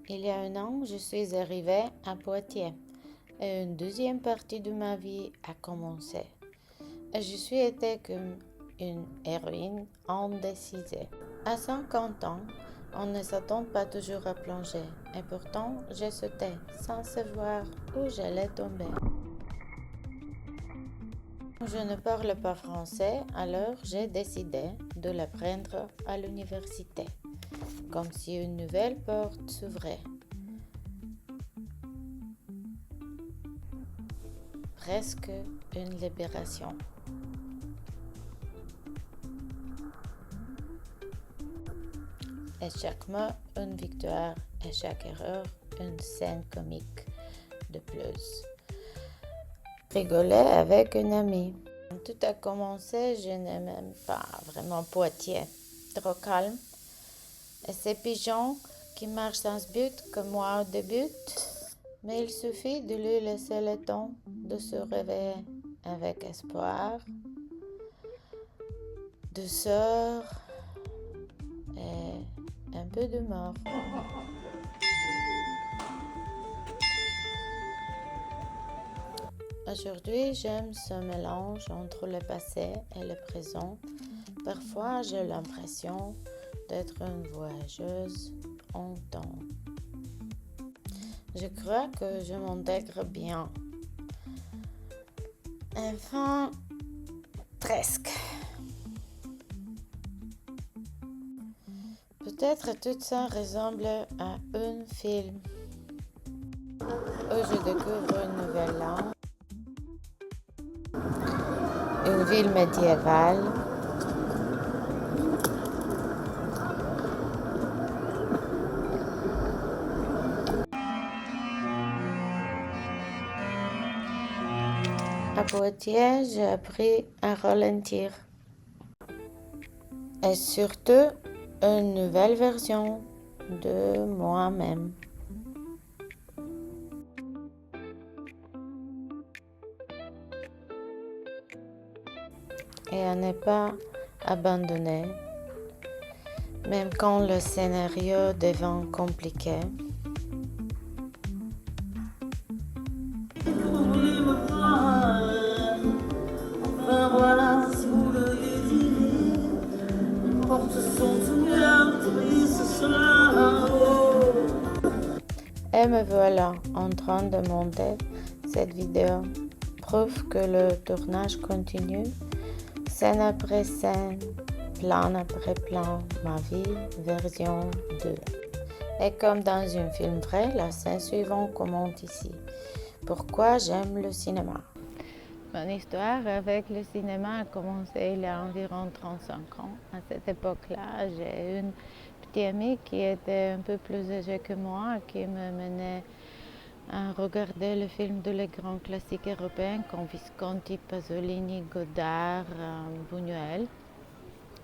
Il y a un an, je suis arrivée à Poitiers et une deuxième partie de ma vie a commencé. Et je suis été comme une héroïne indécisée. À 50 ans, on ne s'attend pas toujours à plonger et pourtant j'ai sauté sans savoir où j'allais tomber. Je ne parle pas français, alors j'ai décidé de l'apprendre à l'université, comme si une nouvelle porte s'ouvrait. Presque une libération. Et chaque mot, une victoire, et chaque erreur, une scène comique de plus. Rigoler avec une amie. Quand tout a commencé, je n'ai même pas vraiment Poitiers. Trop calme. Et ces pigeons qui marchent sans but comme moi au début. Mais il suffit de lui laisser le temps de se réveiller avec espoir, douceur et un peu d'humour. Aujourd'hui, j'aime ce mélange entre le passé et le présent. Parfois, j'ai l'impression d'être une voyageuse en temps. Je crois que je m'intègre bien. Enfin, presque. Peut-être tout ça ressemble à un film où je découvre une nouvelle langue, une ville médiévale, à Poitiers, j'ai appris à ralentir. Et surtout, une nouvelle version de moi-même. Et à ne pas abandonner, même quand le scénario devient compliqué. Voilà, si vous le désirez, les portes sont ouvertes et ce sera. Et me voilà en train de monter cette vidéo. Preuve que le tournage continue, scène après scène, plan après plan, ma vie, version 2. Et comme dans un film vrai, la scène suivante commente ici. Pourquoi j'aime le cinéma? Mon histoire avec le cinéma a commencé il y a environ 35 ans. À cette époque-là, j'ai une petite amie qui était un peu plus âgée que moi, qui me menait à regarder le film de les grands classiques européens comme Visconti, Pasolini, Godard, Buñuel.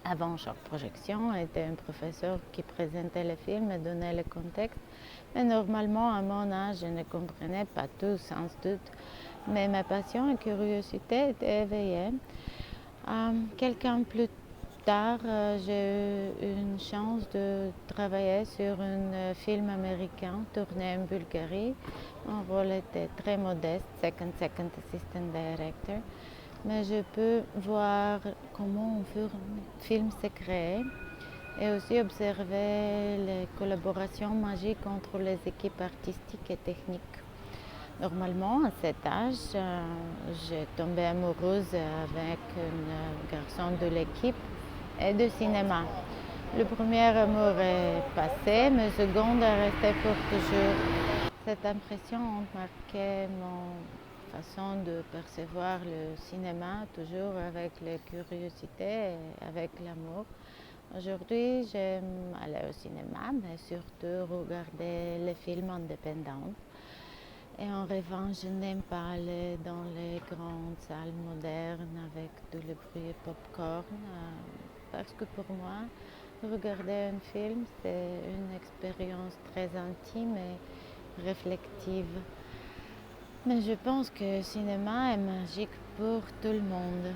Avant chaque projection, était un professeur qui présentait le film et donnait le contexte. Mais normalement, à mon âge, je ne comprenais pas tout, sans doute. Mais ma passion et curiosité étaient éveillées. Quelques plus tard, j'ai eu une chance de travailler sur un film américain tourné en Bulgarie. Mon rôle était très modeste, second assistant director. Mais je peux voir comment un film s'est créé et aussi observer les collaborations magiques entre les équipes artistiques et techniques. Normalement, à cet âge, j'ai tombé amoureuse avec un garçon de l'équipe et du cinéma. Le premier amour est passé, mais le second est resté pour toujours. Cette impression a marqué mon façon de percevoir le cinéma, toujours avec la curiosité et avec l'amour. Aujourd'hui, j'aime aller au cinéma, mais surtout regarder les films indépendants. Et en revanche, je n'aime pas aller dans les grandes salles modernes avec tout le bruit et popcorn, parce que pour moi, regarder un film, c'est une expérience très intime et réflexive. Mais je pense que le cinéma est magique pour tout le monde.